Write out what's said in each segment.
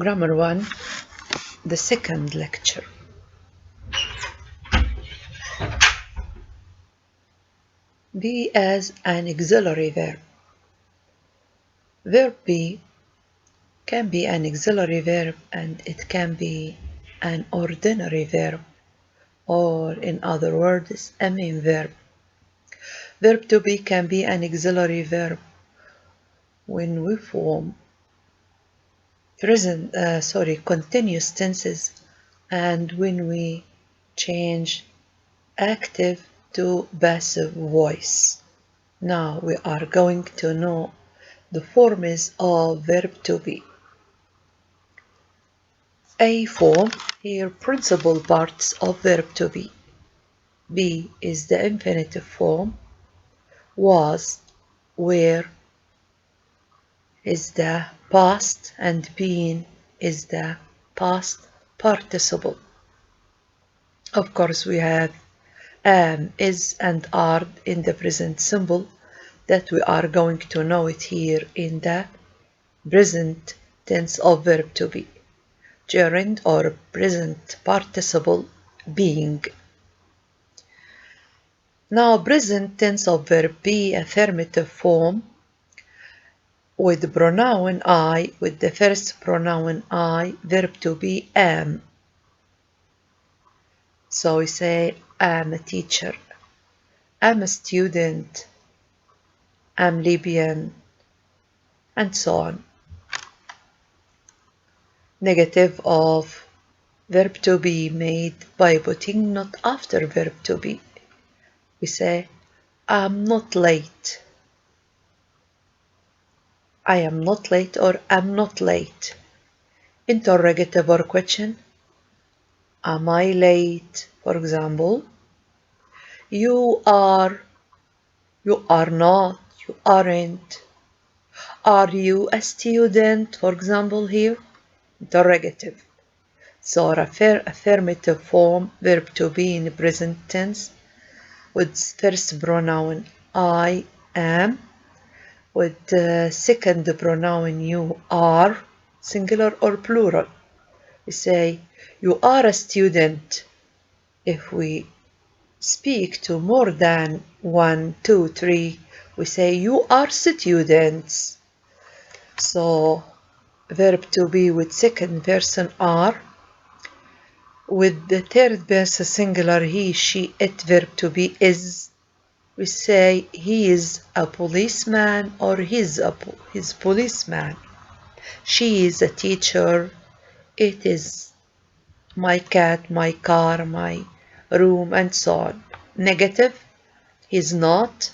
Grammar 1, the second lecture. Be as an auxiliary verb. Verb be can be an auxiliary verb and it can be an ordinary verb, or in other words, a main verb. Verb to be can be an auxiliary verb when we form continuous tenses and when we change active to passive voice. Now we are going to know the forms of verb to be. A form, here principal parts of verb to be. Be is the infinitive form. Was, were is the past, and been is the past participle. Of course, we have am, is, and are in the present simple that we are going to know it here in the present tense of verb to be. Gerund or present participle being. Now, present tense of verb be, affirmative form with the pronoun I, with the first pronoun I, verb to be am. So we say I'm a teacher, I'm a student, I'm Libyan, and so on. Negative of verb to be made by putting not after verb to be. We say I'm not late, I am not late, or I'm not late. Interrogative or question, am I late? For example, you are not, you aren't. Are you a student? For example, here, interrogative. So affirmative form, verb to be in present tense, with first pronoun I am, with the second pronoun you are, singular or plural. We say you are a student. If we speak to more than 1, 2, 3, we say you are students. So verb to be with second person are, with the third person singular he, she, it, verb to be is. We say he is a policeman, or his policeman. She is a teacher. It is my cat, my car, my room, and so on. Negative, he's not,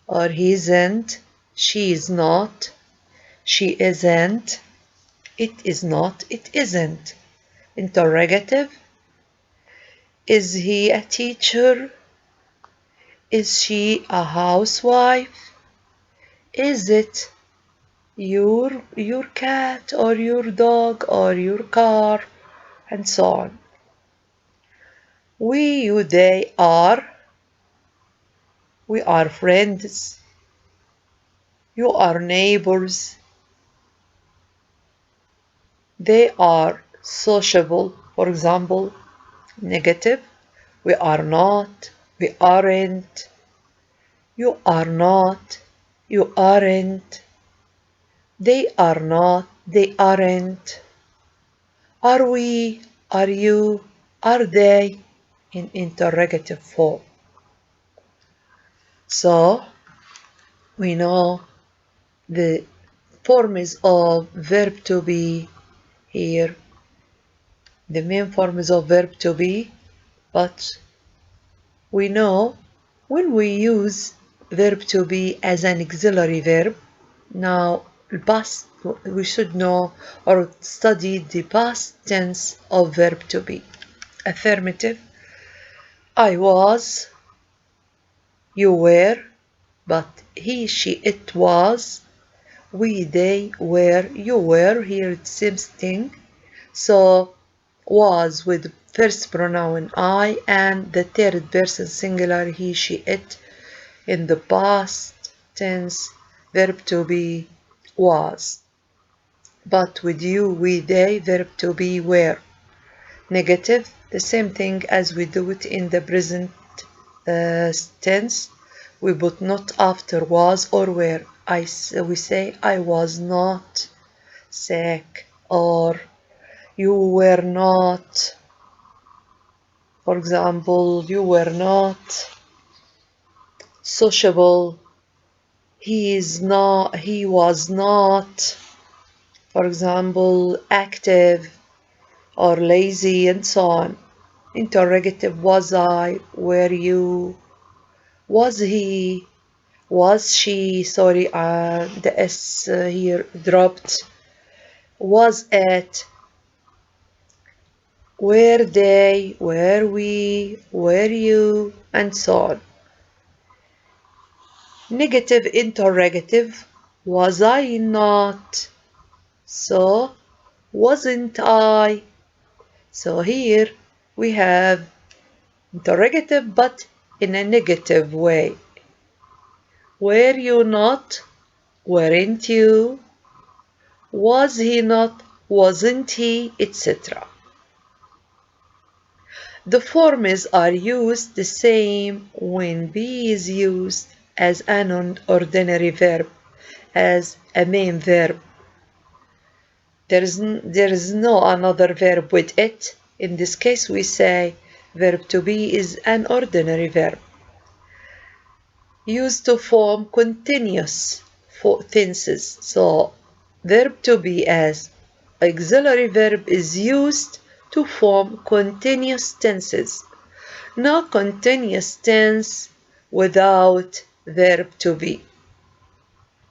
or he isn't. She is not, she isn't. It is not, it isn't. Interrogative, is he a teacher? Is she a housewife? Is it your cat, or your dog, or your car, and so on. We, you, they are. We are friends. You are neighbors. They are sociable. For example, negative, we are not, we aren't. You are not, you aren't. They are not, they aren't. Are we, are you, are they, in interrogative form. So we know the forms of verb to be here, the main forms of verb to be, but we know when we use verb to be as an auxiliary verb. Now past, we should know or study the past tense of verb to be. Affirmative, I was, you were, but he, she, it was, we, they, were, you were. Here it's same thing. So was with first pronoun I and the third person singular he, she, it. In the past tense, verb to be was. but with you, we, they, verb to be, were. Negative, the same thing as we do it in the present tense. We put not after was or were. We say I was not sick, or you were not. For example, you were not sociable. He was not. For example, active or lazy, and so on. Interrogative, was I, were you, was he, was she, sorry, the S here dropped, was it, were they, were we, were you, and so on. Negative interrogative, was I not, so wasn't I. So here we have interrogative but in a negative way. Were you not, weren't you, was he not, wasn't he, etc. The forms are used the same when be is used as an ordinary verb, as a main verb. There is no another verb with it. In this case we say verb to be is an ordinary verb used to form continuous tenses. So verb to be as auxiliary verb is used to form continuous tenses. No continuous tense without verb to be.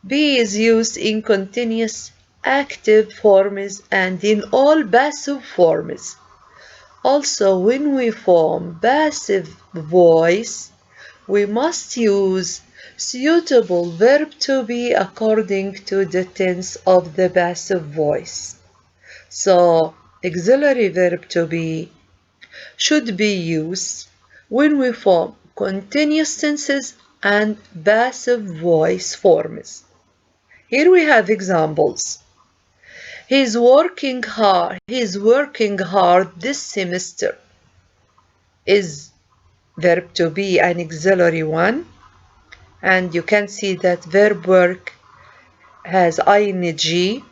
Be is used in continuous active forms and in all passive forms. Also, when we form passive voice, we must use suitable verb to be according to the tense of the passive voice. So, auxiliary verb to be should be used when we form continuous tenses and passive voice forms. Here we have examples. He's working hard this semester. Is verb to be an auxiliary one, and you can see that verb work has ing,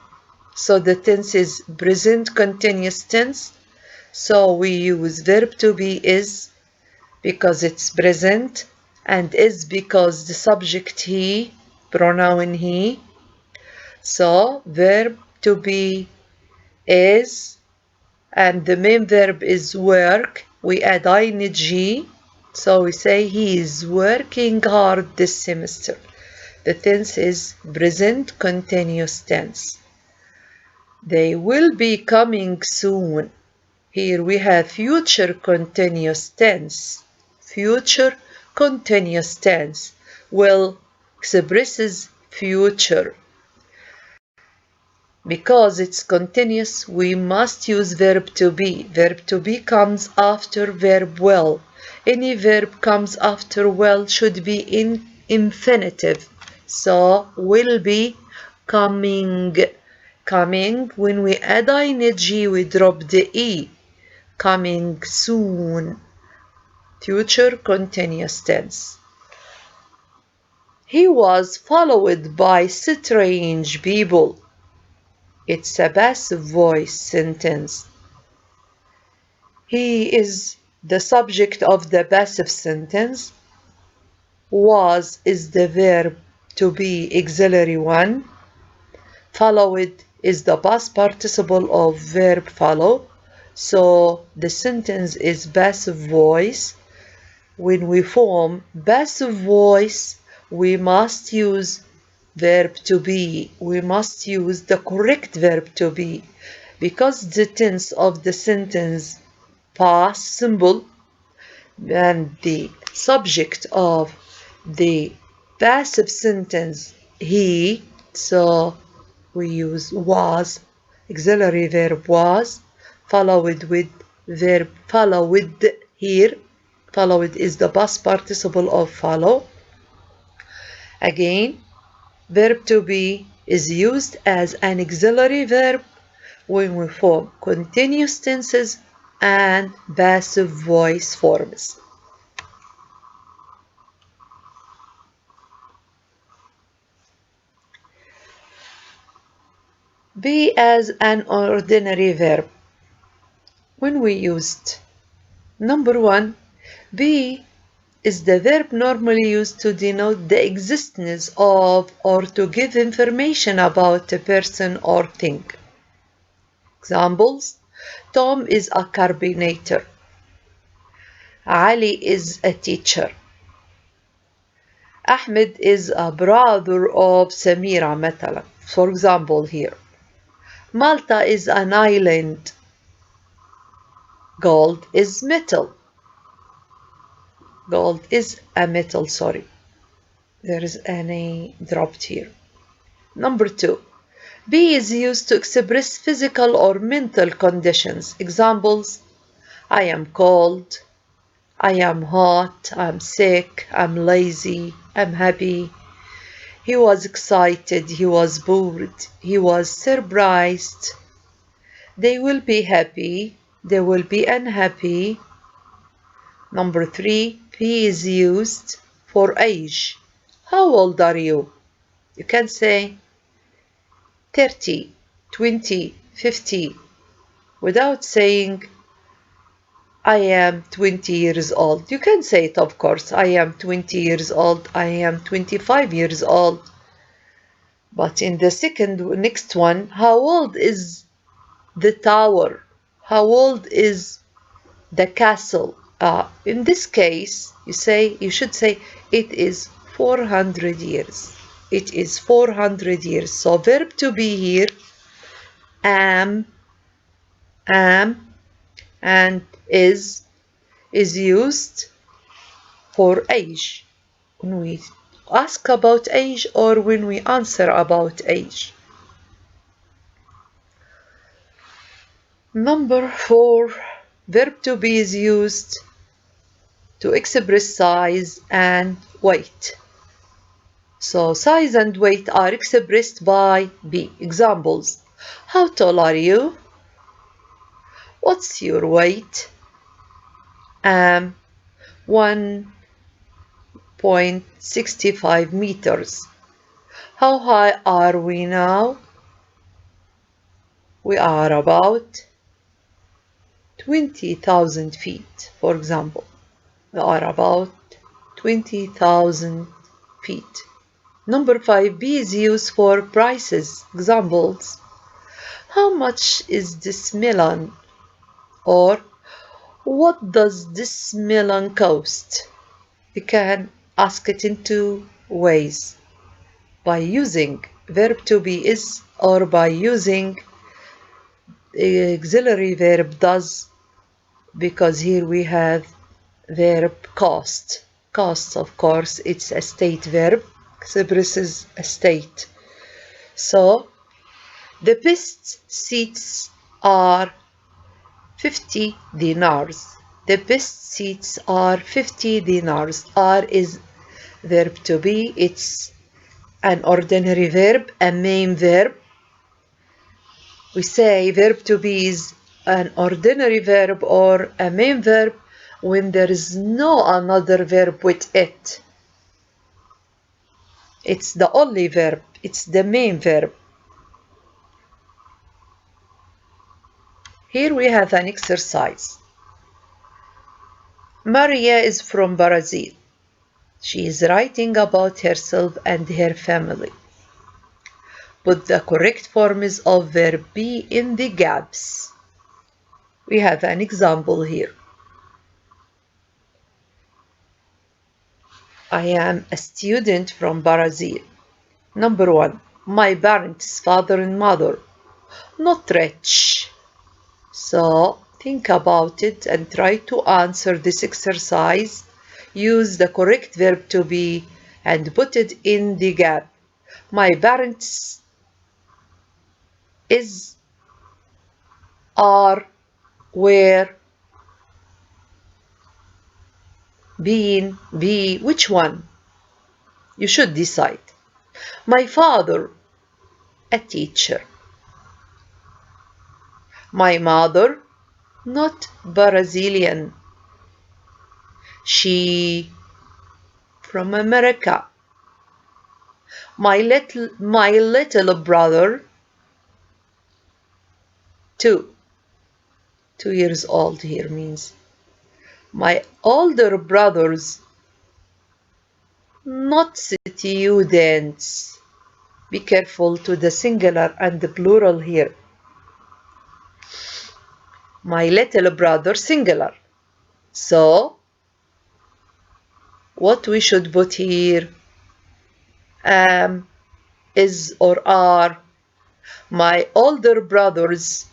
so the tense is present continuous tense. So we use verb to be is because it's present, and is because the subject he, pronoun he. So verb to be is, and the main verb is work. We add ing, so we say he is working hard this semester. The tense is present continuous tense. They will be coming soon. Here we have future continuous tense. Future continuous tense will expresses future. Because it's continuous, we must use verb to be. Verb to be comes after verb will. Any verb comes after will should be in infinitive. So will be coming. Coming, when we add ing, we drop the e. Coming soon. Future continuous tense. He was followed by strange people. It's a passive voice sentence. He is the subject of the passive sentence. Was is the verb to be auxiliary one. Followed is the past participle of verb follow. So the sentence is passive voice. When we form passive voice, we must use verb to be. We must use the correct verb to be, because the tense of the sentence past simple and the subject of the passive sentence he, so we use was, auxiliary verb was, followed with verb followed here. Followed is the past participle of follow. Again, verb to be is used as an auxiliary verb when we form continuous tenses and passive voice forms. Be as an ordinary verb. When we used number 1, be is the verb normally used to denote the existence of or to give information about a person or thing. Examples: Tom is a carpenter. Ali is a teacher. Ahmed is a brother of Samira مثلا. For example here. Malta is an island. Gold is metal. Gold is a metal, sorry. There is an A dropped here. Number 2. Be is used to express physical or mental conditions. Examples: I am cold. I am hot. I'm sick. I'm lazy. I'm happy. He was excited. He was bored. He was surprised. They will be happy. They will be unhappy. Number 3. Be is used for age. How old are you? You can say 30, 20, 50 without saying I am 20 years old. You can say it, of course. I am 20 years old. I am 25 years old. But in the next one, how old is the tower? How old is the castle? In this case, you should say it is 400 years. It is 400 years. So verb to be here, am, and is used for age. When we ask about age or when we answer about age. Number 4, verb to be is used to express size and weight. So size and weight are expressed by be. Examples: how tall are you? What's your weight? 1.65 meters. How high are we now? We are about 20,000 feet, for example. We are about 20,000 feet. Number 5, be is used for prices. Examples: how much is this melon? Or what does this melon cost? You can ask it in 2 ways. By using verb to be is or by using the auxiliary verb does, because here we have verb cost. Cost, of course, it's a state verb, expresses a state. So, the best seats are 50 dinars. The best seats are 50 dinars. Are is verb to be. It's an ordinary verb, a main verb. We say verb to be is an ordinary verb or a main verb when there is no another verb with it. It's the only verb. It's the main verb. Here we have an exercise. Maria is from Brazil. She is writing about herself and her family. Put the correct forms of verb be in the gaps. We have an example here. I am a student from Brazil. Number 1, my parents, father and mother, not rich. So think about it and try to answer this exercise. Use the correct verb to be and put it in the gap. My parents is, are, were, been, be. Which one? You should decide. My father a teacher. My mother, not Brazilian. She from America. My little brother, 2 years old here means. My older brothers, not students. Be careful to the singular and the plural here. My little brother, singular. So, what we should put here? Is or are. My older brothers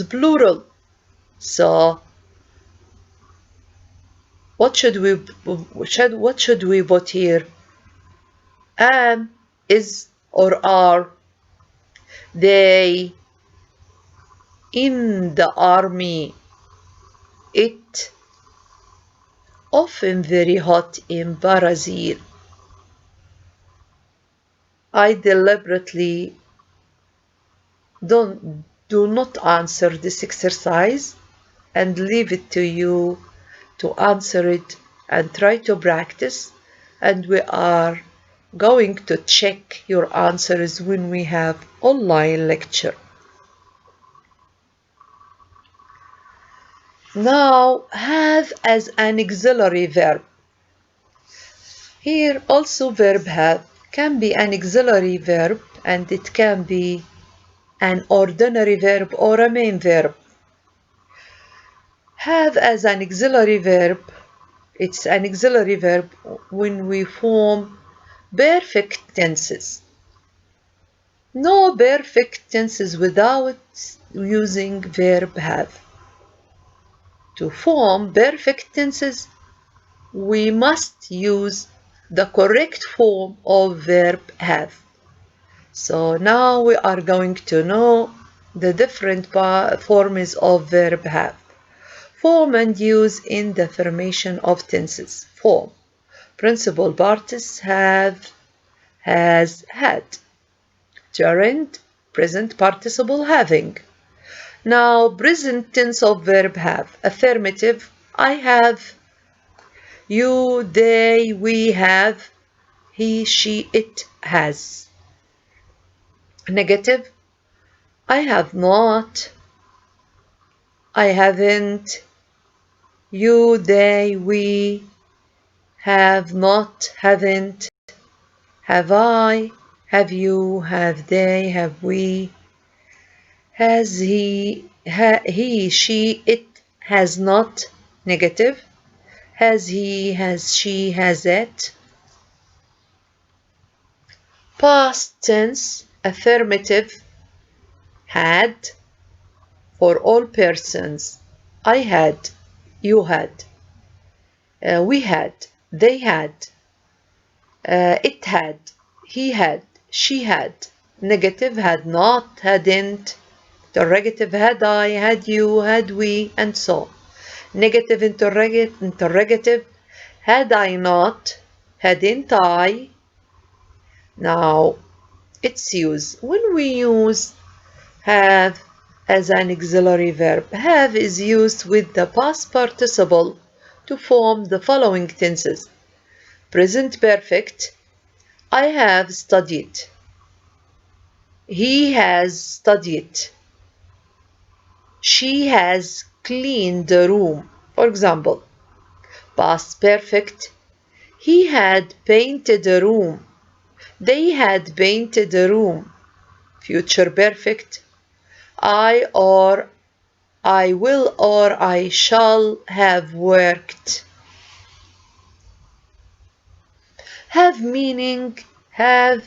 plural. So, what should we put here? Is or are. They in the army. It often very hot in Brazil. I deliberately do not answer this exercise and leave it to you to answer it and try to practice, and we are going to check your answers when we have online lecture. Now, have as an auxiliary verb. Here also verb have can be an auxiliary verb, and it can be an ordinary verb or a main verb. Have as an auxiliary verb, it's an auxiliary verb when we form perfect tenses. No perfect tenses without using verb have. To form perfect tenses, we must use the correct form of verb have. So now we are going to know the different forms of verb have. Form and use in the formation of tenses. Form. Principal parts have, has, had. Gerund, present participle having. Now, present tense of verb have. Affirmative, I have. You, they, we have. He, she, it has. Negative, I have not. I haven't. You, they, we have not, haven't. Have I, have you, have they, have we. Has he, she, it has not. Negative. Has he, has she, has it. Past tense, affirmative, had, for all persons. I had, you had, we had, they had, it had, he had, she had. Negative, had not, hadn't. Interrogative, had I, had you, had we, and so on. Negative interrogative, had I not, hadn't I. Now, its use. When we use have as an auxiliary verb, have is used with the past participle to form the following tenses. Present perfect, I have studied. He has studied. She has cleaned the room. For example, past perfect, he had painted the room. They had painted the room. Future perfect, I or I will or I shall have worked. Have meaning, have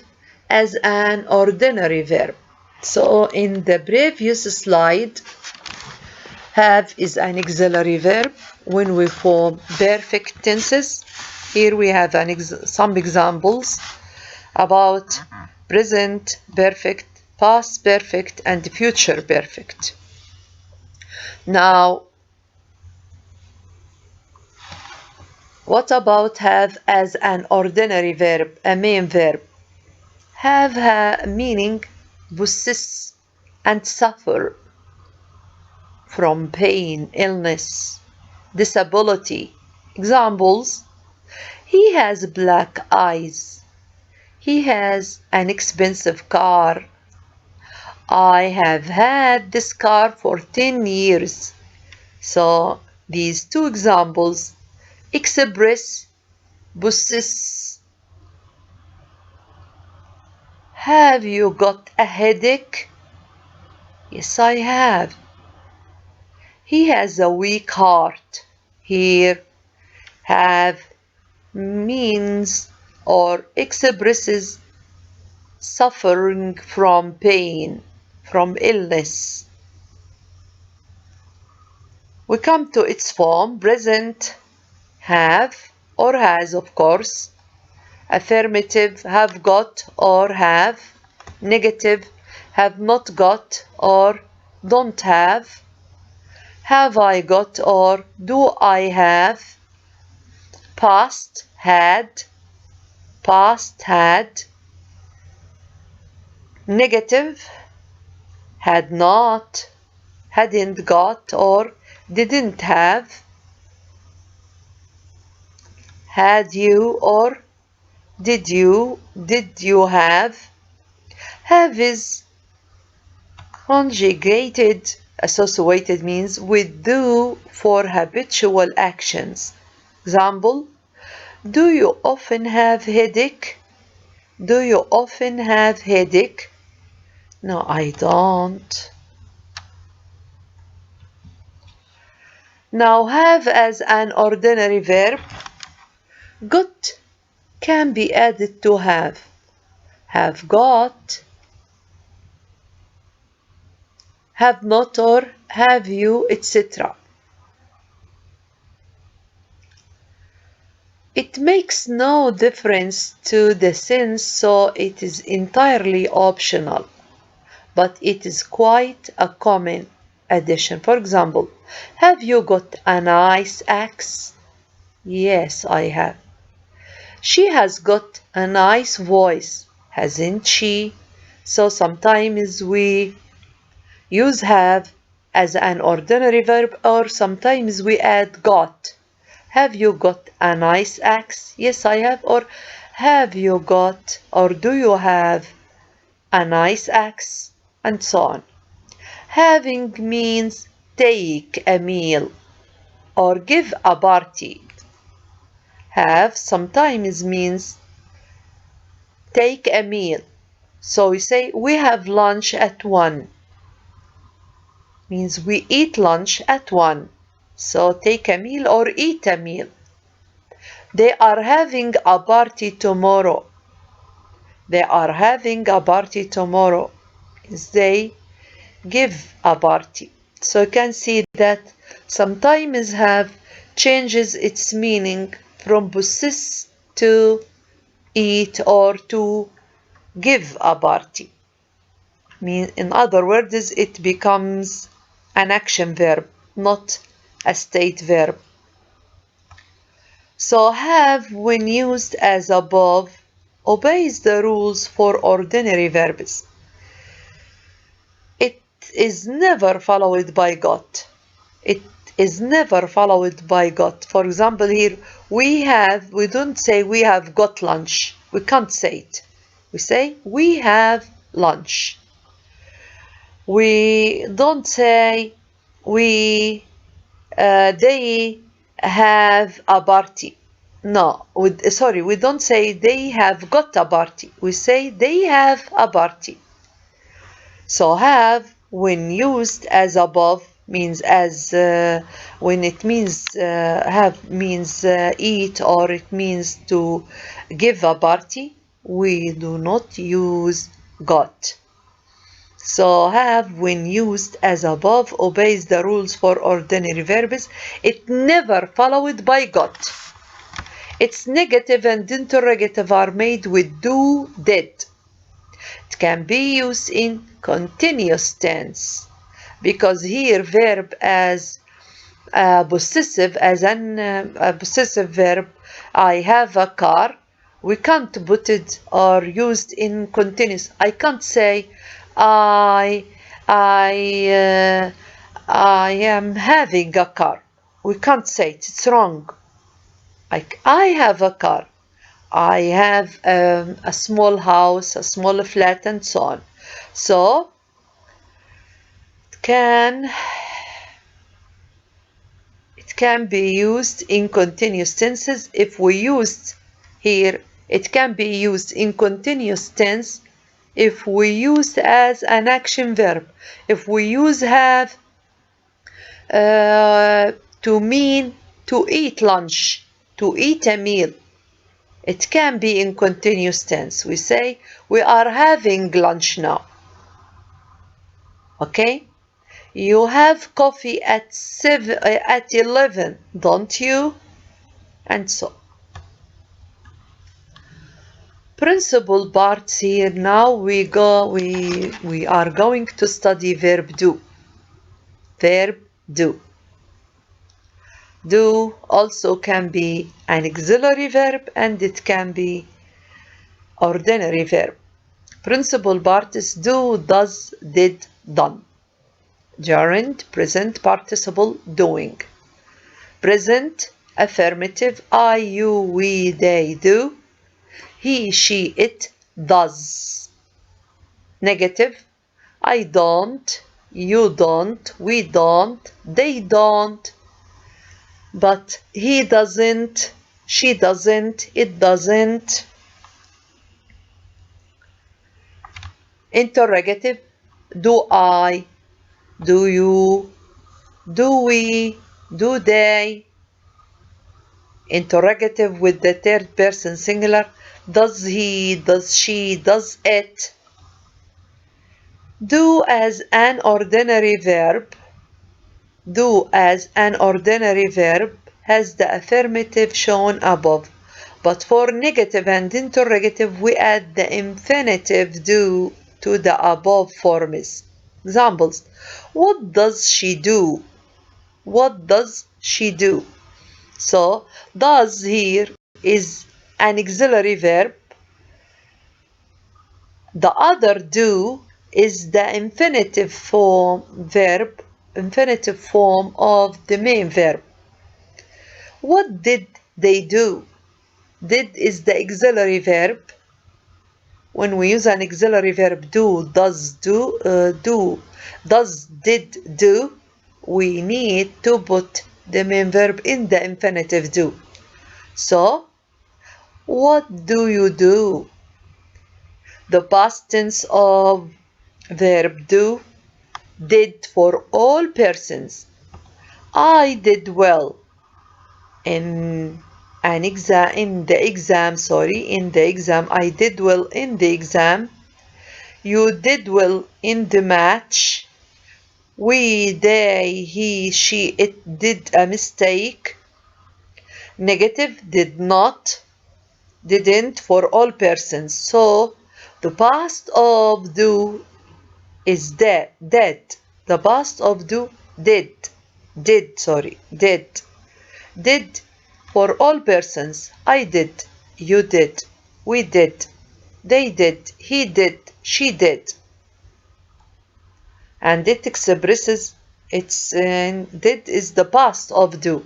as an ordinary verb. So in the previous slide, have is an auxiliary verb when we form perfect tenses. Here we have some examples about present perfect, past perfect, and future perfect. Now, what about have as an ordinary verb, a main verb? Have meaning possess and suffer from pain, illness, disability. Examples: he has black eyes. He has an expensive car. I have had this car for 10 years. So these two examples express possess. Have you got a headache? Yes, I have. He has a weak heart. Here, have means or expresses suffering from pain, from illness. We come to its form: present, have or has, of course. Affirmative, have got or have. Negative, have not got or don't have. Have I got or do I have. Past, had. Past, had. Negative, had not, hadn't got or didn't have. Had you or did you have. Have is conjugated, associated means with do for habitual actions. Example: do you often have headache? Do you often have headache? No, I don't. Now, have as an ordinary verb. Got can be added to have. Have got. Have not or have you, etc. It makes no difference to the sense, so it is entirely optional, but it is quite a common addition. For example, have you got a nice axe? Yes, I have. She has got a nice voice, hasn't she? So sometimes we use have as an ordinary verb, or sometimes we add got. Have you got a nice axe? Yes, I have. Or have you got or do you have a nice axe? And so on. Having means take a meal or give a party. Have sometimes means take a meal. So we say we have lunch at 1. Means we eat lunch at 1. So take a meal or eat a meal. They are having a party tomorrow. They are having a party tomorrow. They give a party. So you can see that sometimes have changes its meaning from possess to eat or to give a party. In other words, it becomes an action verb, not a state verb. So have, when used as above, obeys the rules for ordinary verbs. It is never followed by got. It is never followed by got. For example, here we don't say we have got lunch. We can't say it. We say we have lunch. We don't say they have a party. No, we don't say they have got a party. We say they have a party. So have, when used as above, means as when it means have means eat, or it means to give a party, we do not use got. So have, when used as above, obeys the rules for ordinary verbs. It never followed by got. Its negative and interrogative are made with do, did. It can be used in continuous tense, because here verb as possessive, as a possessive verb, I have a car, we can't put it or used in continuous. I can't say I am having a car. We can't say it. It's wrong. Like, I have a car. I have a small house, a small flat, and so on. So it can be used in continuous tenses. If we used here, it can be used in continuous tense if we use as an action verb. If we use have to mean to eat lunch, to eat a meal, it can be in continuous tense. We say we are having lunch now. Okay? You have coffee at 11, don't you? And so. Principal parts here. Now we are going to study verb do. Verb do. Do also can be an auxiliary verb and it can be ordinary verb. Principal part is do, does, did, done. Gerund, present participle, doing. Present, affirmative, I, you, we, they, do. He, she, it, does. Negative, I don't, you don't, we don't, they don't. But he doesn't, she doesn't, it doesn't. Interrogative, do I, do you, do we, do they. Interrogative with the third person singular, does he, does she, does it. Do as an ordinary verb. Do as an ordinary verb has the affirmative shown above, but for negative and interrogative we add the infinitive do to the above forms. Examples: what does she do? What does she do? So does here is an auxiliary verb. The other do is the infinitive form of the main verb. What did they do? Did is the auxiliary verb. When we use an auxiliary verb, do, does, does, did, do, we need to put the main verb in the infinitive do. So, what do you do? The past tense of verb do, did for all persons. I did well in the exam. I did well in the exam. You did well in the match. We, they, he, she, it did a mistake. Negative, did not, didn't for all persons. So the past of do is dead. The past of do, did. Did for all persons. I did, you did, we did, they did, he did, she did. And it expresses did is the past of do.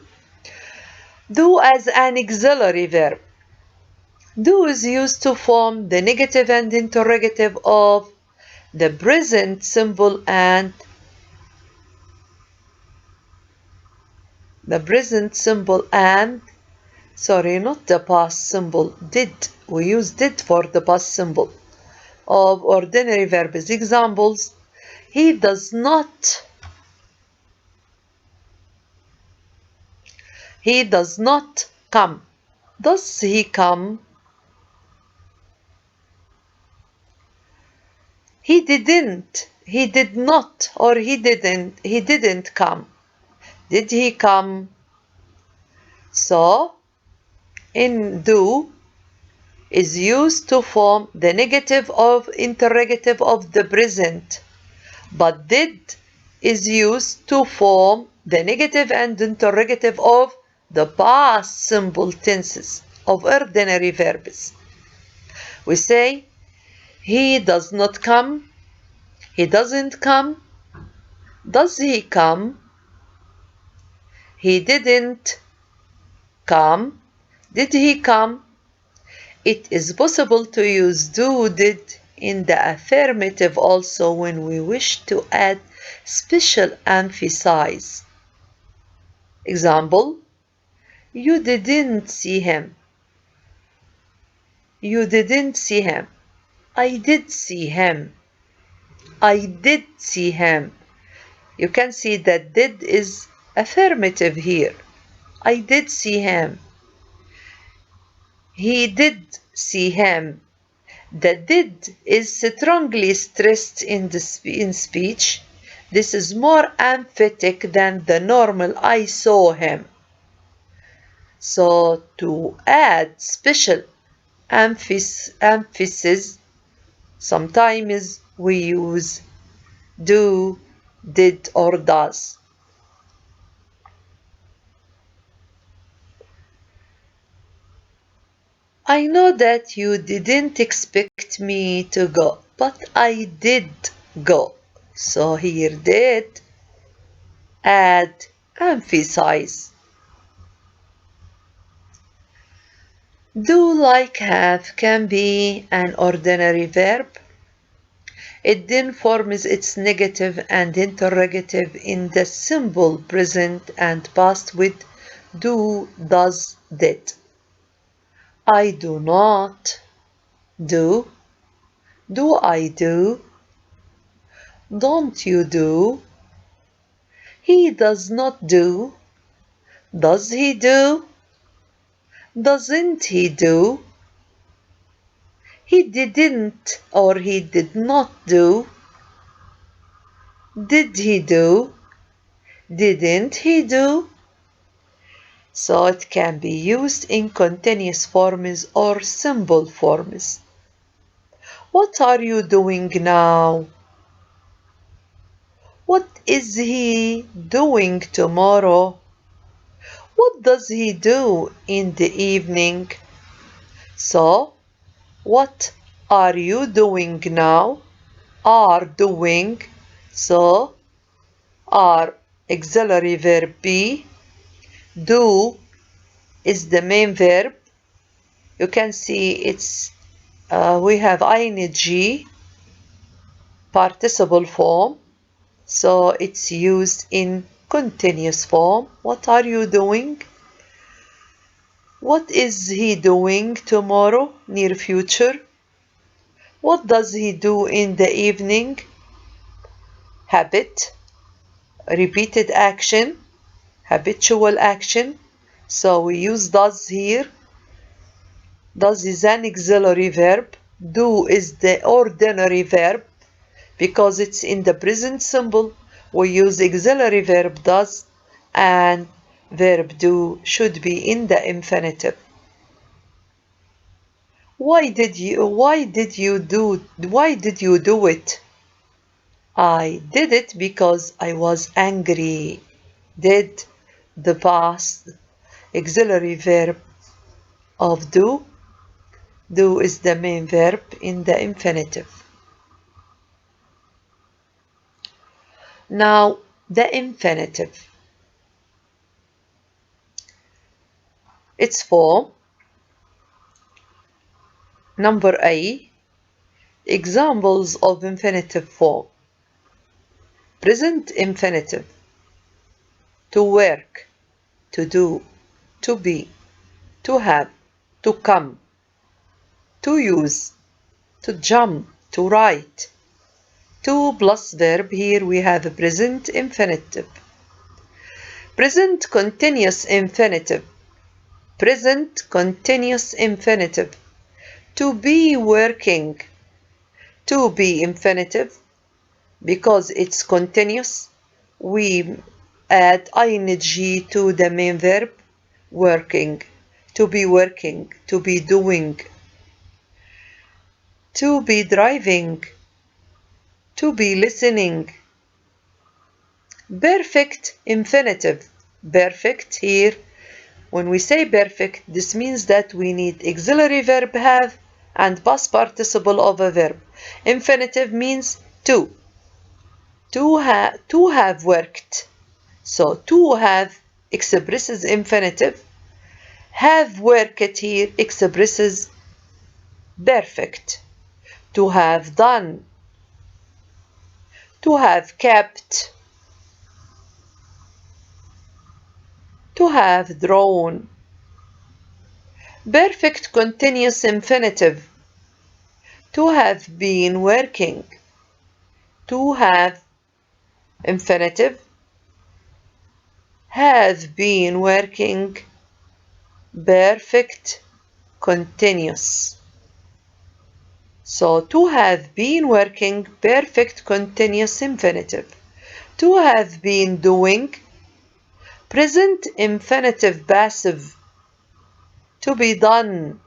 Do as an auxiliary verb. Do is used to form the negative and interrogative of the present simple and sorry, not the past simple, did. We use did for the past simple of ordinary verbs. Examples: he does not come. Does he come? He did not, or he didn't come. Did he come? So, in do is used to form the negative of interrogative of the present, but did is used to form the negative and interrogative of the past simple tenses of ordinary verbs. We say he does not come, he doesn't come, does he come, he didn't come, did he come. It is possible to use do, did in the affirmative also when we wish to add special emphasis. Example, you didn't see him. You didn't see him. I did see him. I did see him. You can see that did is affirmative here. I did see him. He did see him. The did is strongly stressed in speech. This is more emphatic than the normal I saw him. So to add special emphasis, sometimes we use do, did, or does. I know that you didn't expect me to go, but I did go. So here did, add, emphasize. Do, like, have can be an ordinary verb. It then forms its negative and interrogative in the simple present and past with do, does, did. I do not do. Do I do? Don't you do? He does not do. Does he do? Doesn't he do? He didn't or he did not do. Did he do? Didn't he do? So it can be used in continuous forms or simple forms. What are you doing now? What is he doing tomorrow? What does he do in the evening? So, what are you doing now? Are doing. So, are auxiliary verb be. Do is the main verb. You can see it's we have ing participle form, so it's used in continuous form. What are you doing? What is he doing tomorrow, near future? What does he do in the evening? Habit, repeated action, habitual action. So we use does here. Does is an auxiliary verb. Do is the ordinary verb. Because it's in the present simple, we use auxiliary verb does, and verb do should be in the infinitive. Why did you do it? I did it because I was angry. Did, the past auxiliary verb of do. Do is the main verb in the infinitive. Now, the infinitive. Its form. Number A. Examples of infinitive form. Present infinitive. To work, to do, to be, to have, to come, to use, to jump, to write. To plus verb, here we have a present infinitive. Present continuous infinitive. Present continuous infinitive. To be working. To be infinitive. Because it's continuous, we add ing to the main verb, working. To be working. To be doing. To be driving. To be listening. Perfect infinitive. Perfect here. When we say perfect, this means that we need auxiliary verb have and past participle of a verb. Infinitive means to. To have worked. So to have expresses infinitive. Have worked here expresses perfect. To have done. To have kept. To have drawn. Perfect continuous infinitive. To have been working. To have infinitive. Have been working. Perfect continuous. So to have been working, perfect continuous infinitive. To have been doing, present infinitive passive. To be done,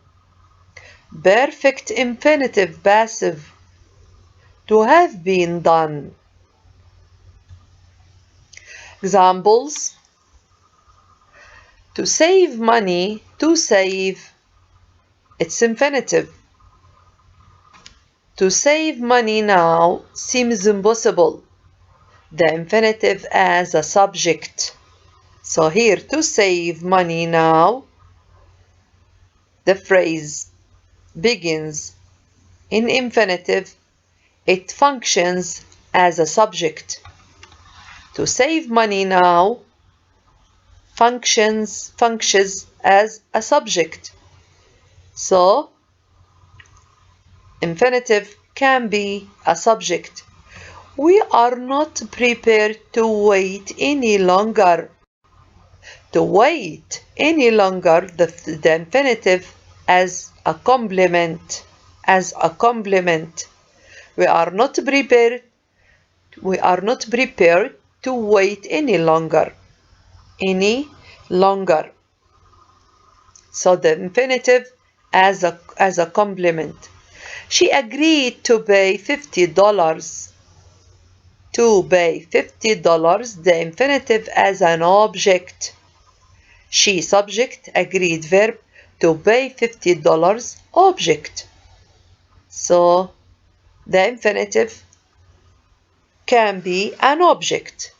perfect infinitive passive. To have been done. Examples: to save money, to save, it's infinitive. To save money now seems impossible. The infinitive as a subject. So here, to save money now, the phrase begins in infinitive. It functions as a subject. To save money now functions as a subject. So infinitive can be a subject. We are not prepared to wait any longer. To wait any longer, the infinitive as a complement. As a complement. We are not prepared to wait any longer. Any longer. So the infinitive as a complement. She agreed to pay $50. To pay $50, the infinitive as an object. She subject, agreed verb, to pay $50 object. So the infinitive can be an object.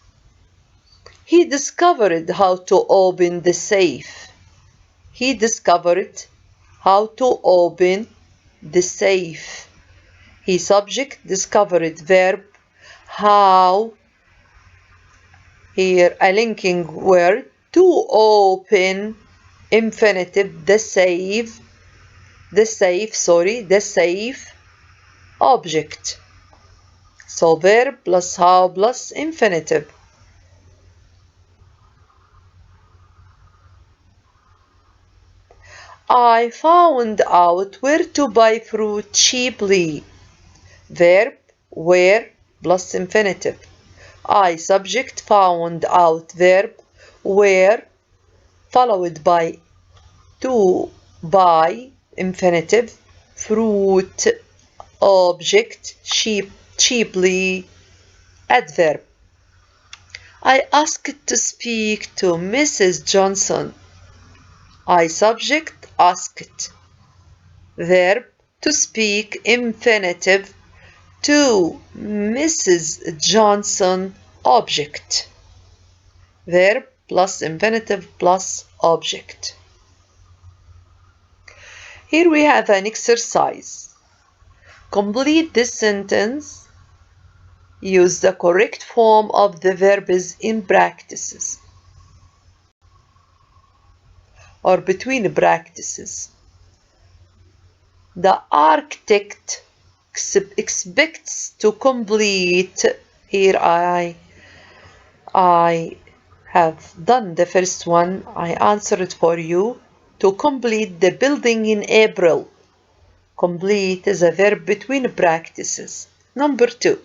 He discovered how to open the safe. He discovered how to open the safe. He subject, discovered verb, how, here a linking word, to open, infinitive, the safe, object. So verb plus how plus infinitive. I found out where to buy fruit cheaply. Verb, where plus infinitive. I subject, found out verb, where, followed by to buy, infinitive, fruit, object, cheaply, adverb. I asked to speak to Mrs. Johnson. I subject, asked, verb, to speak, infinitive, to Mrs. Johnson, object. Verb plus infinitive plus object. Here we have an exercise. Complete this sentence. Use the correct form of the verbs in practices or between practices. The architect expects to complete. Here I have done the first one. I answered for you. To complete the building in April. Complete is a verb between practices. Number 2.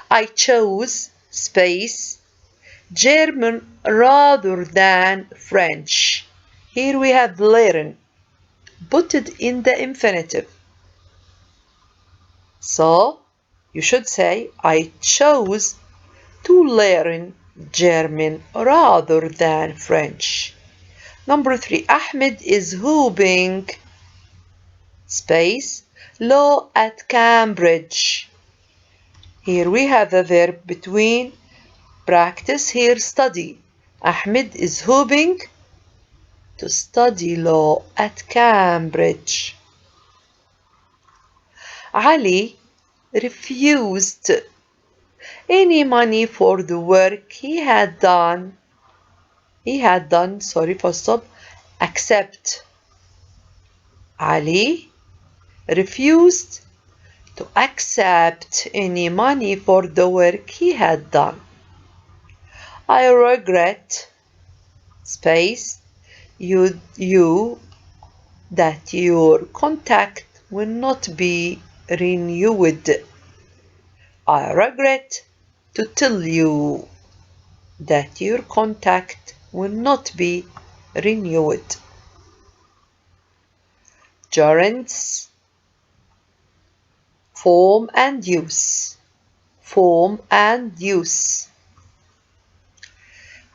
I chose space German rather than French. Here we have learn. Put it in the infinitive. So you should say I chose to learn German rather than French. Number 3. Ahmed is hoping space law at Cambridge. Here we have a verb between practice, here study. Ahmed is hoping to study law at Cambridge. Ali refused any money for the work he had done, except Ali refused to accept any money for the work he had done. I regret, space, you that your contact will not be renewed. I regret to tell you that your contact will not be renewed. Gerunds, form and use. Form and use.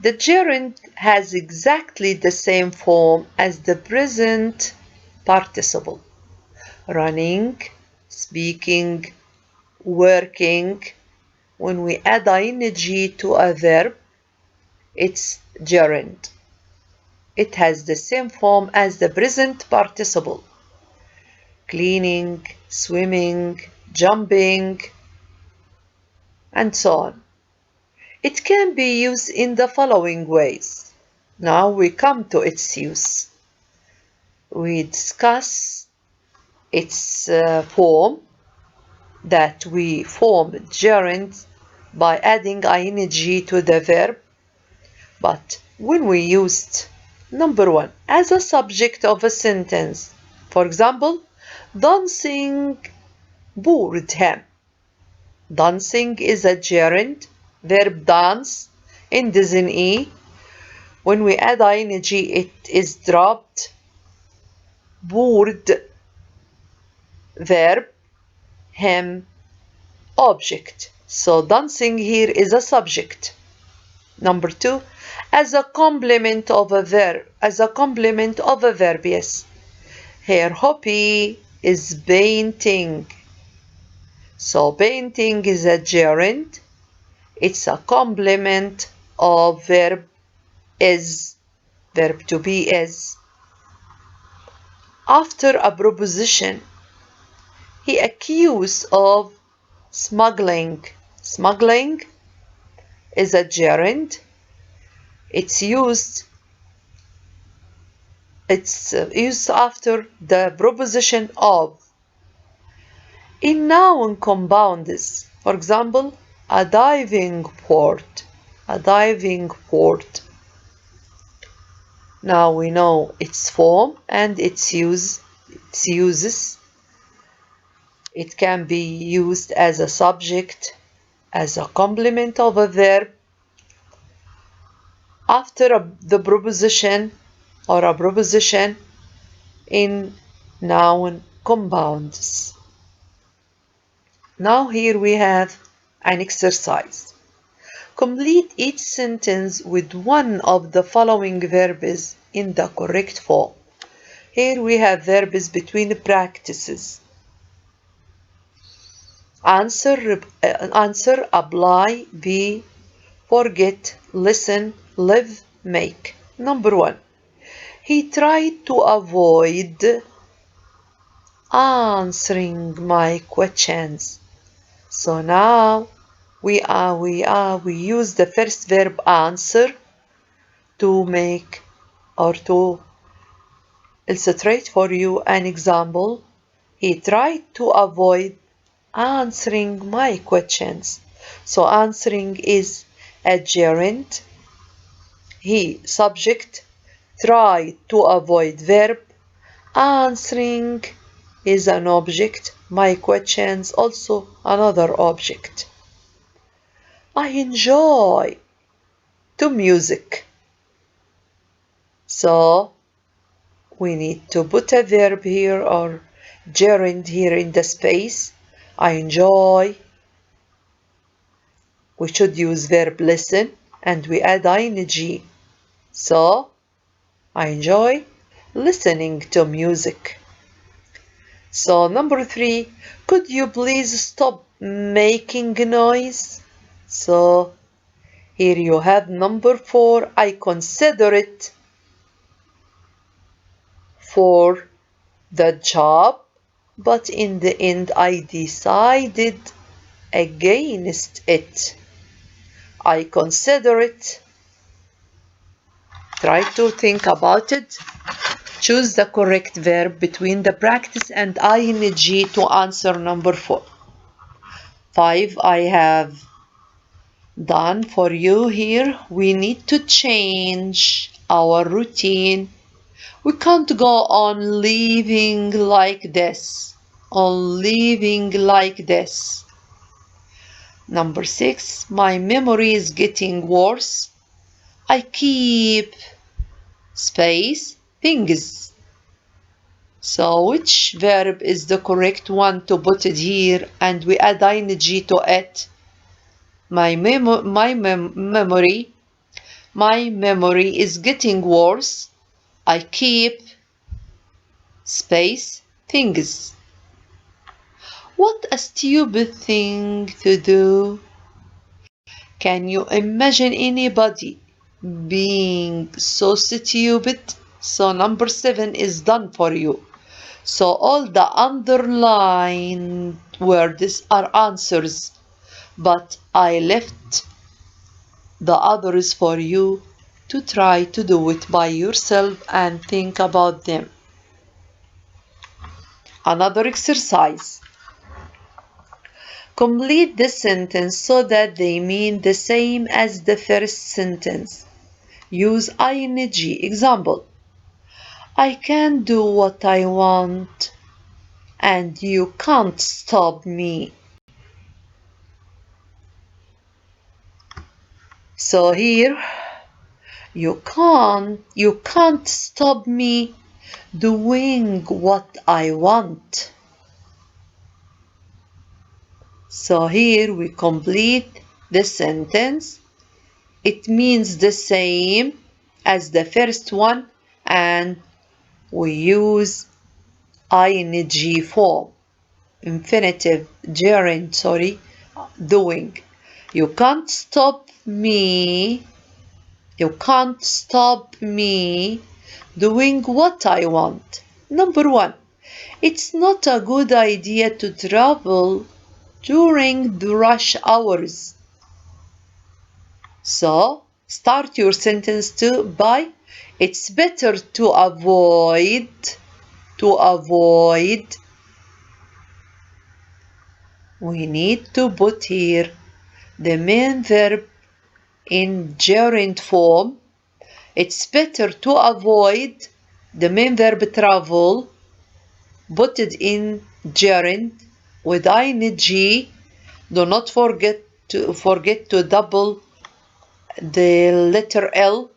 The gerund has exactly the same form as the present participle. Running, speaking, working. When we add ing to a verb, it's gerund. It has the same form as the present participle. Cleaning, swimming, jumping, and so on. It can be used in the following ways. Now we come to its use. We discuss its form, that we form gerund by adding ing to the verb. But when we used number one as a subject of a sentence, for example, dancing bored him. Dancing is a gerund, verb dance ends in e. When we add ing, it is dropped. Bored, verb, him, object. So dancing here is a subject. Number two, as a complement of a verb. Yes. Her hobby is painting. So painting is a gerund. It's a complement of verb is, verb to be is. After a proposition, he accused of smuggling. Smuggling is a gerund. It's used after the proposition of. In noun compounds, for example, a diving port. A diving port. Now we know its form and its uses. It can be used as a subject, as a complement of a verb, after the proposition or a proposition, in noun compounds. Now here we have an exercise. Complete each sentence with one of the following verbs in the correct form. Here we have verbs between practices. Answer, apply, be, forget, listen, live, make. Number one, he tried to avoid answering my questions. So now we use the first verb answer to make or to illustrate for you an example. He tried to avoid answering my questions. So answering is a gerund. He, subject, tried to avoid verb. Answering is an object. My questions also another object. I enjoy to music. So we need to put a verb here or gerund here in the space. I enjoy. We should use verb listen and we add ing. So I enjoy listening to music. So number 3, could you please stop making noise? So here you have number 4, I consider it for the job, but in the end I decided against it. I consider it. Try to think about it. Choose the correct verb between the practice and ing to answer number 4. 5 I have done for you here. We need to change our routine. We can't go on living like this. Number 6, my memory is getting worse. I keep space things. So which verb is the correct one to put it here and we add ing to it? My memory is getting worse. I keep space things. What a stupid thing to do. Can you imagine anybody being so stupid? So number 7 is done for you. So all the underlined words are answers, but I left the others for you to try to do it by yourself and think about them. Another exercise. Complete the sentence so that they mean the same as the first sentence. Use ing. Example. I can do what I want and you can't stop me. So here, you can't stop me doing what I want. So here we complete the sentence. It means the same as the first one and we use ing form. Infinitive gerund, doing. You can't stop me. You can't stop me doing what I want. Number 1. It's not a good idea to travel during the rush hours. So, start your sentence by it's better to avoid. We need to put here the main verb in gerund form. It's better to avoid the main verb travel. Put it in gerund with ing. Do not forget to double the letter L.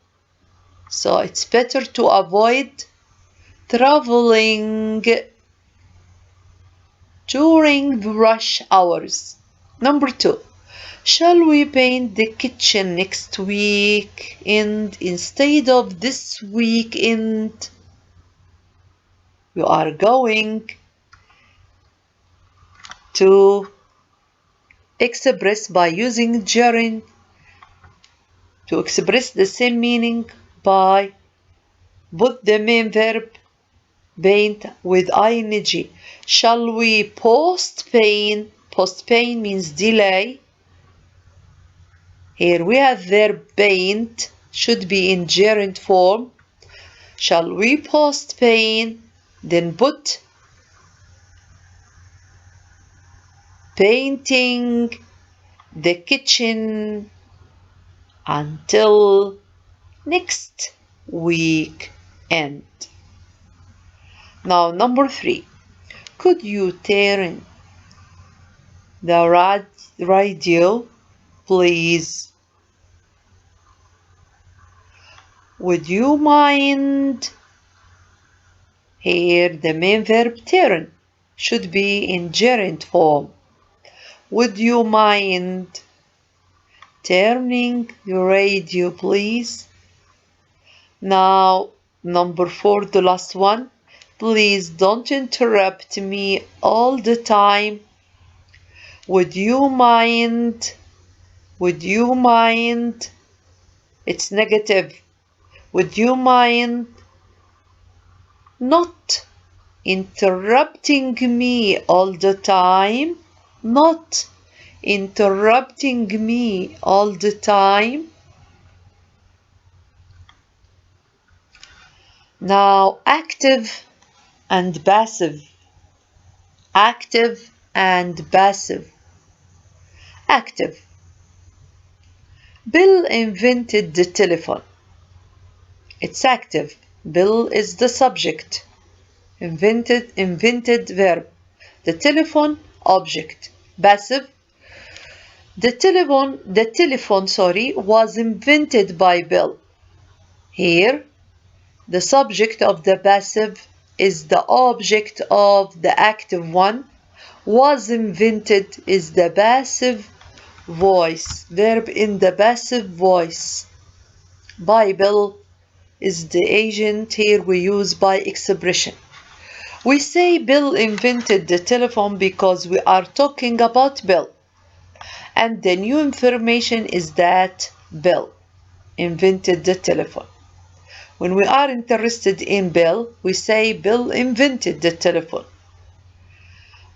So it's better to avoid traveling during the rush hours. Number 2. Shall we paint the kitchen next weekend instead of this weekend? You are going to express by using gerund to express the same meaning by put the main verb paint with ing. Shall we postpone? Postpone means delay. Here we have verb paint, should be in gerund form. Shall we postpone? Then put painting the kitchen until next weekend. Now number 3. Could you turn the radio, please? Would you mind? Here the main verb turn should be in gerund form. Would you mind turning the radio, please? Now, number 4, the last one. please don't interrupt me all the time. Would you mind? Would you mind? It's negative. Would you mind not interrupting me all the time? Not interrupting me all the time. Now, active and passive. Active and passive. Active. Bill invented the telephone. It's active. Bill is the subject. Invented verb. The telephone, object. Passive. The telephone, was invented by Bill. Here, the subject of the passive is the object of the active one. Was invented is the passive voice. Verb in the passive voice. By Bill is the agent. Here we use by expression. We say Bill invented the telephone because we are talking about Bill. And the new information is that Bill invented the telephone. When we are interested in Bill, we say Bill invented the telephone.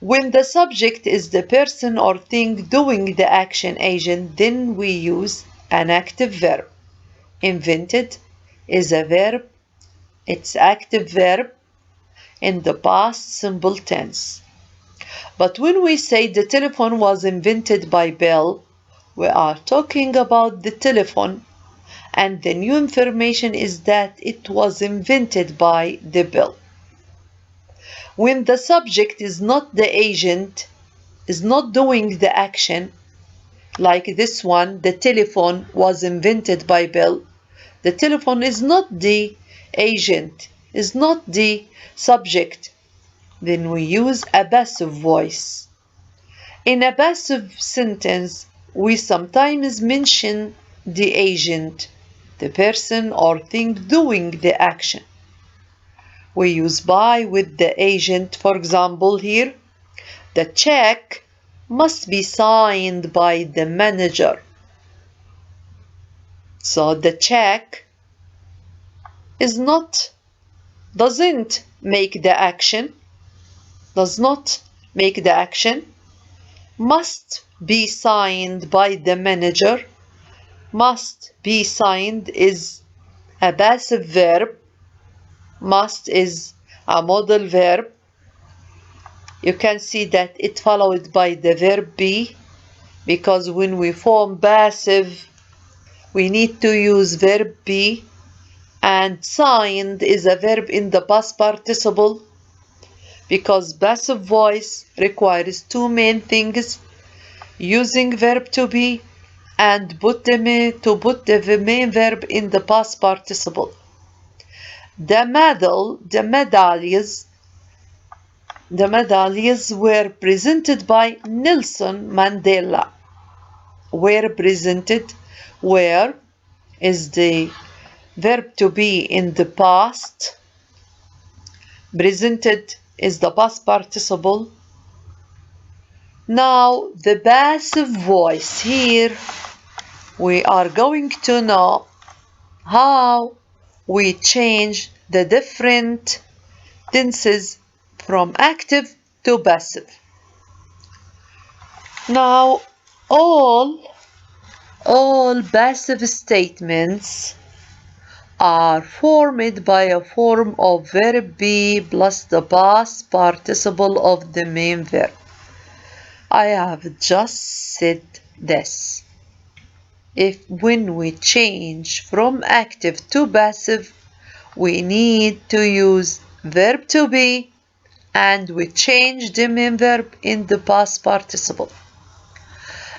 When the subject is the person or thing doing the action agent, then we use an active verb. Invented is a verb. It's active verb in the past simple tense. But when we say the telephone was invented by Bill, we are talking about the telephone, and the new information is that it was invented by the Bill. When the subject is not the agent, is not doing the action, like this one, the telephone was invented by Bill. The telephone is not the agent, is not the subject. Then we use a passive voice. In a passive sentence, we sometimes mention the agent, the person or thing doing the action. We use by with the agent. For example, here, the check must be signed by the manager. So the check doesn't make the action, does not make the action, must be signed by the manager. Must be signed is a passive verb. Must is a modal verb. You can see that it followed by the verb be, because when we form passive, we need to use verb be, and signed is a verb in the past participle, because passive voice requires two main things: using verb to be and to put the main verb in the past participle. The medallions were presented by Nelson Mandela. Were presented, were is the verb to be in the past. Presented is the past participle. Now the passive voice. Here we are going to know how we change the different tenses from active to passive. Now all passive statements are formed by a form of verb be plus the past participle of the main verb. I have just said this. When we change from active to passive, we need to use verb to be, and we change the main verb in the past participle.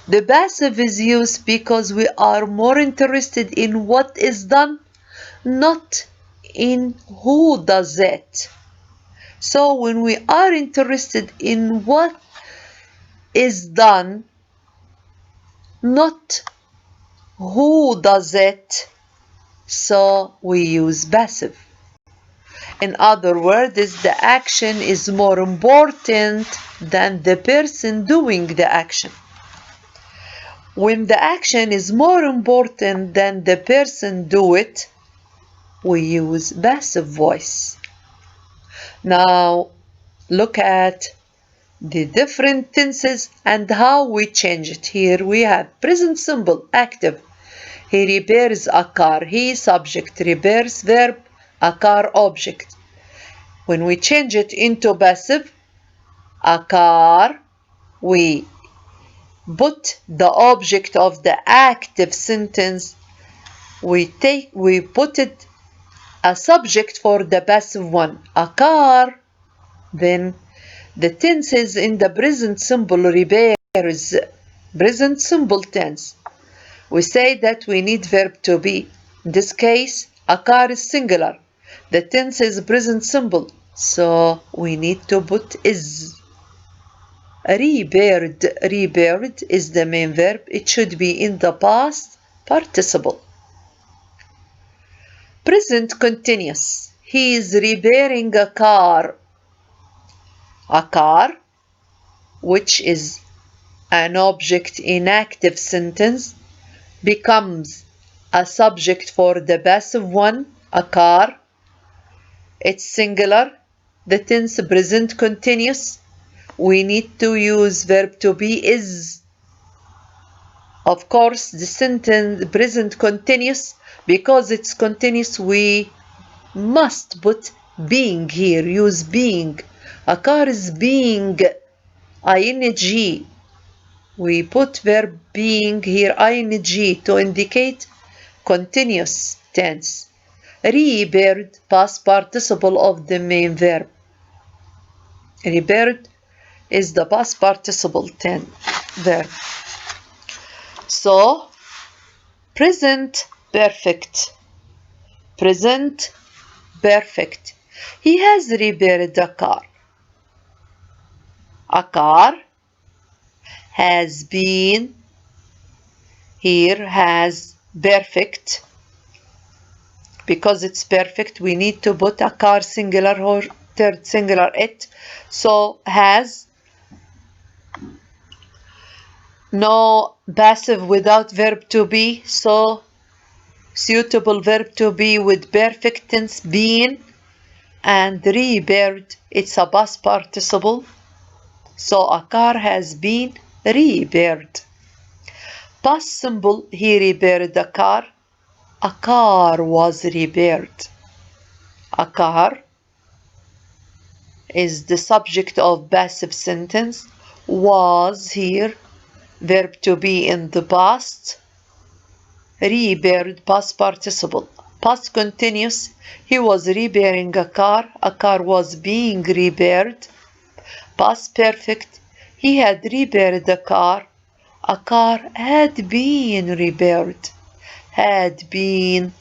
The passive is used because we are more interested in what is done, not in who does it. So when we are interested in what is done, not who does it, so we use passive. In other words, the action is more important than the person doing the action. When the action is more important than the person do it, we use passive voice. Now, look at the different tenses and how we change it. Here we have present simple, active. He repairs a car. He subject, repairs verb, a car object. When we change it into passive, a car, we put the object of the active sentence. We put it a subject for the passive one, a car. Then the tenses in the present simple repairs, present simple tense. We say that we need verb to be. In this case, a car is singular. The tense is present simple, so we need to put is. Repaired. Repaired is the main verb. It should be in the past participle. Present continuous. He is repairing a car. A car, which is an object in active sentence, becomes a subject for the passive one, a car. It's singular. The tense present continuous. We need to use verb to be is. Of course, the sentence present continuous, because it's continuous, we must put being here. Use being. A car is being, ing. We put verb being here, ing, to indicate continuous tense. Repaired, past participle of the main verb. Repaired is the past participle verb. So, present perfect. Present perfect. He has repaired a car. A car has been, here has perfect. Because it's perfect, we need to put a car singular or third singular it. So has, no passive without verb to be, so suitable verb to be with perfect tense, been, and repaired, it's a past participle, so a car has been repaired. Past simple, he repaired a car was repaired. A car is the subject of passive sentence, was here, verb to be in the past, repaired, past participle. Past continuous, he was repairing a car was being repaired. Past perfect, he had repaired a car had been repaired. Had been,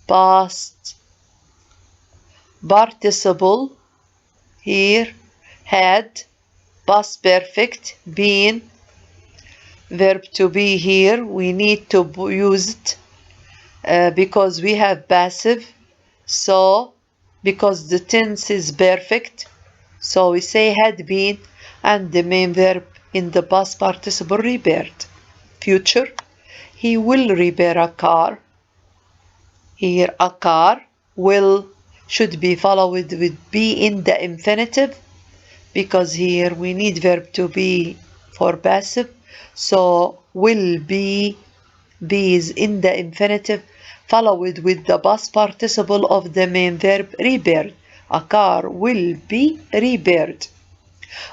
past participle, here, had, past perfect, been, verb to be here, we need to use it because we have passive, so because the tense is perfect, so we say had been, and the main verb in the past participle repaired. Future, he will repair a car. Here a car will should be followed with be in the infinitive, because here we need verb to be for passive, so will be is in the infinitive, followed with the past participle of the main verb repaired. A car will be repaired.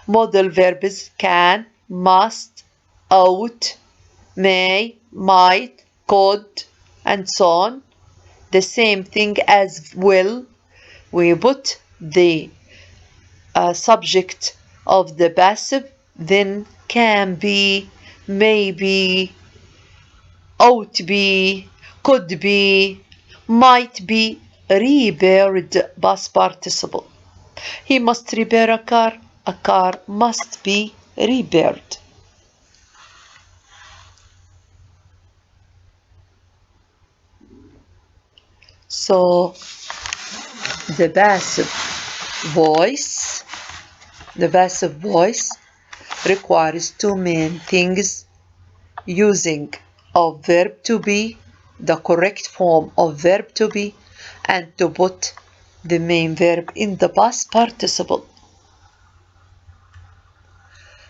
Modal verbs can, must, ought, may, might, could, and so on. The same thing as will. We put the subject of the passive, then can be, may be, ought be, could be, might be, repaired, past participle. He must repair a car must be repaired. So The passive voice requires two main things: using of verb to be, the correct form of verb to be, and to put the main verb in the past participle.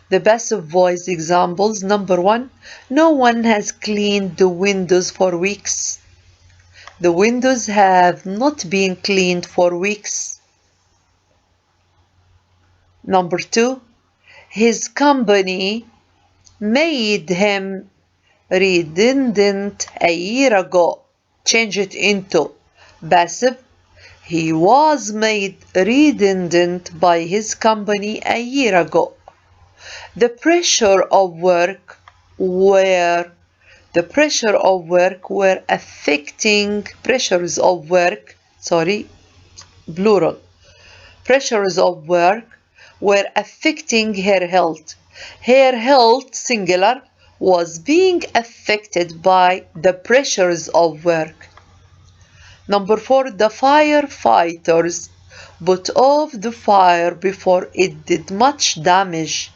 The passive voice examples. Number 1, no one has cleaned the windows for weeks. The windows have not been cleaned for weeks. Number 2, his company made him redundant a year ago. Change it into passive. He was made redundant by his company a year ago. The pressure of work were affecting pressures of work were affecting her health. Her health, singular, was being affected by the pressures of work. Number 4, the firefighters put off the fire before it did much damage.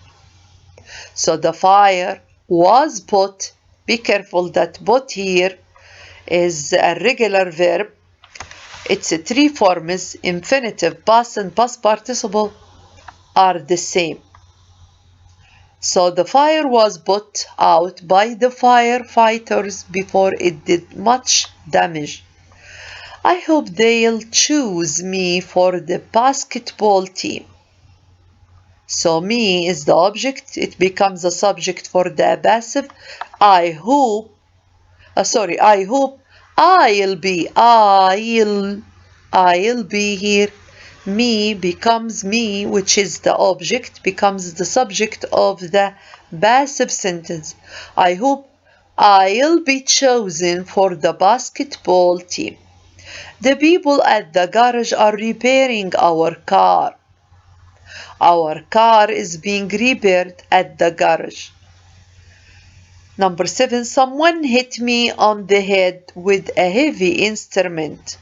So the fire was put. Be careful that put here is a regular verb. Its three forms, infinitive, past, and past participle, are the same. So the fire was put out by the firefighters before it did much damage. I hope they'll choose me for the basketball team. So me is the object, it becomes a subject for the passive. I hope I'll be here. Me becomes me, which is the object, becomes the subject of the passive sentence. I hope I'll be chosen for the basketball team. The people at the garage are repairing our car. Our car is being repaired at the garage. Number 7, someone hit me on the head with a heavy instrument.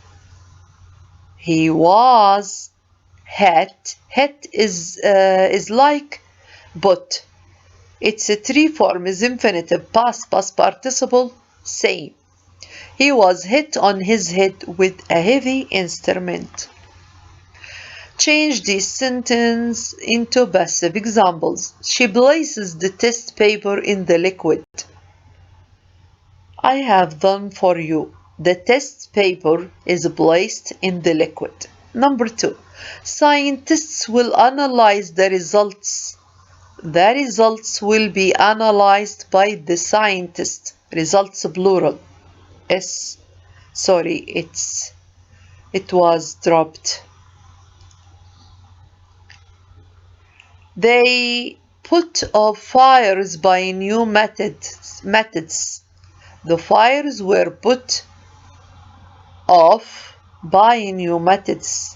He was hit. Hit is like but. Its three forms, infinitive, past, past participle, same. He was hit on his head with a heavy instrument. Change this sentence into passive examples. She places the test paper in the liquid. I have done for you. The test paper is placed in the liquid. Number 2, scientists will analyze the results. The results will be analyzed by the scientist. Results plural. It was dropped. They put off fires by new methods. The fires were put off by new methods.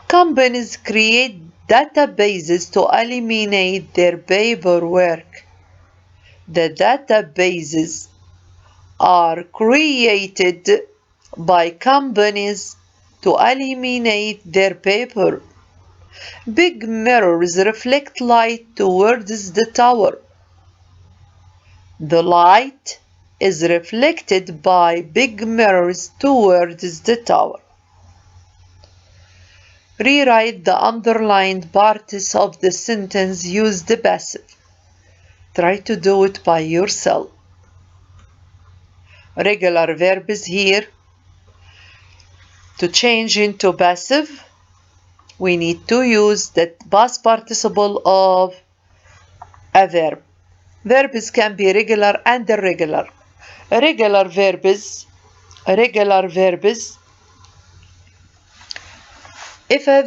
Companies create databases to eliminate their paperwork. The databases are created by companies to eliminate their paper. Big mirrors reflect light towards the tower. The light is reflected by big mirrors towards the tower. Rewrite the underlined parts of the sentence. Use the passive. Try to do it by yourself. Regular verbs here. To change into passive, we need to use the past participle of a verb. Verbs can be regular and irregular. Regular verbs. If a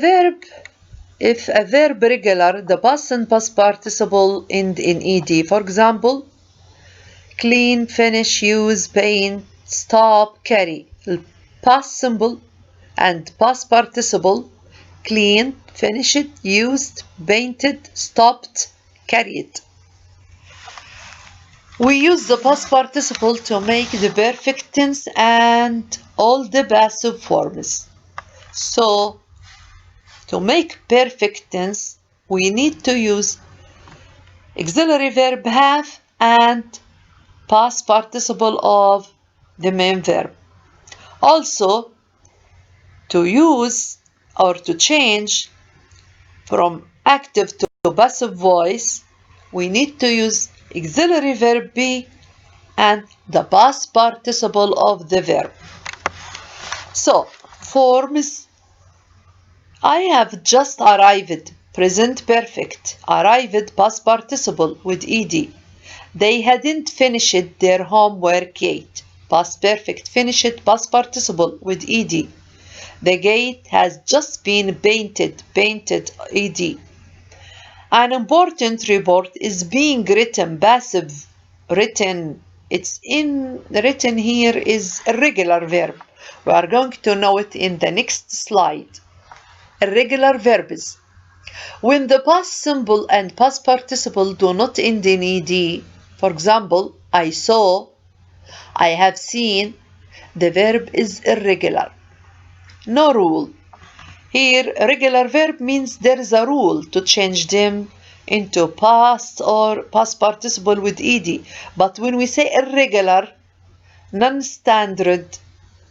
verb regular, the past and past participle end in ed. For example, clean, finish, use, paint, stop, carry. Past simple and past participle: cleaned, finished, used, painted, stopped, carried. We use the past participle to make the perfect tense and all the passive forms. So To make perfect tense, we need to use auxiliary verb have and past participle of the main verb. Also, to use or to change from active to passive voice, we need to use auxiliary verb be and the past participle of the verb. So, forms: I have just arrived, present perfect, arrived past participle with ed. They hadn't finished their homework yet, past perfect, finished past participle with ed. The gate has just been painted, painted ed. An important report is being written, passive, written. It's in written here is irregular verb. We are going to know it in the next slide. Irregular verbs. When the past simple and past participle do not end in ed, for example, I saw, I have seen, the verb is irregular. No rule. Here, regular verb means there is a rule to change them into past or past participle with ed. But when we say irregular, non-standard,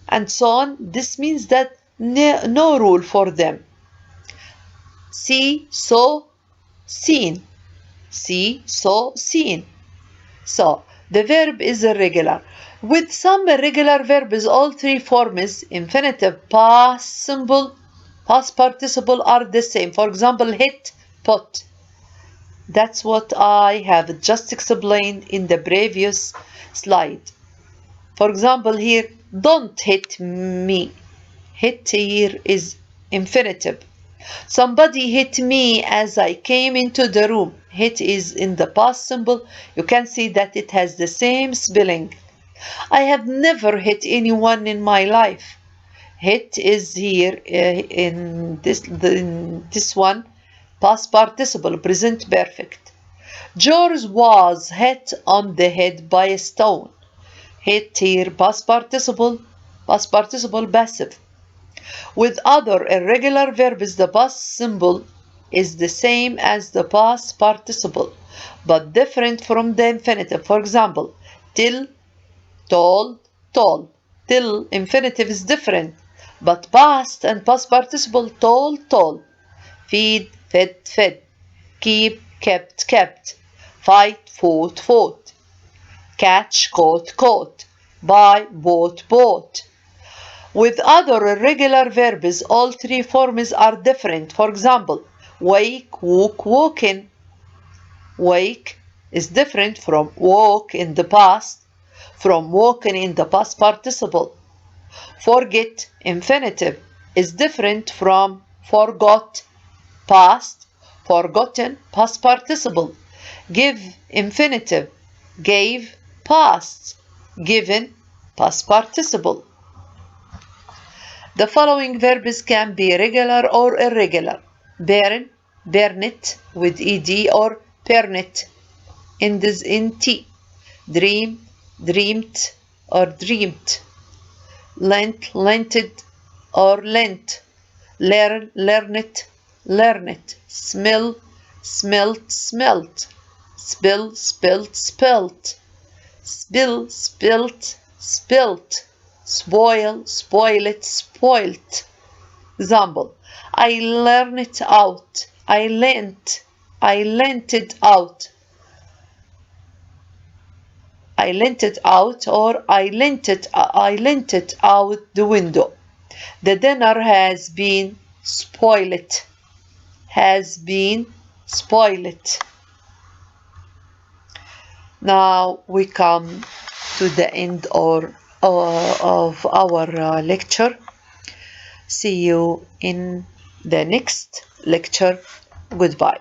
and so on, this means that no rule for them. See, saw, seen. See, saw, seen. So, the verb is irregular. With some irregular verbs, all three forms, infinitive, past simple, past participle, are the same. For example, hit, put. That's what I have just explained in the previous slide. For example, here, don't hit me. Hit here is infinitive. Somebody hit me as I came into the room. Hit is in the past simple. You can see that it has the same spelling. I have never hit anyone in my life. Hit is here in this one, past participle, present perfect. George was hit on the head by a stone. Hit here, past participle passive. With other irregular verbs, the past symbol is the same as the past participle, but different from the infinitive. For example, till, told, told. Till infinitive is different, but past and past participle told, told. Feed, fed, fed. Keep, kept, kept. Fight, fought, fought. Catch, caught, caught. Buy, bought, bought. With other irregular verbs, all three forms are different. For example, wake, woke, woken. Wake is different from woke in the past, from woken in the past participle. Forget, infinitive, is different from forgot, past, forgotten, past participle. Give, infinitive, gave, past, given, past participle. The following verbs can be regular or irregular. Burn, burnet with ed, or pernet, ends in t. Dream, dreamed or dreamed. Lent, lented or lent. Learn, learned, learned. Smell, smelt, smelt. Spill, spilt, spelt. Spill, spilt, spilt. Spoil, spoiled, spoilt. Example, I learned it out. I lent it out. I lent it out, or I lent it out the window. The dinner has been spoiled. Has been spoiled. Now we come to the end of our lecture. See you in the next lecture. Goodbye.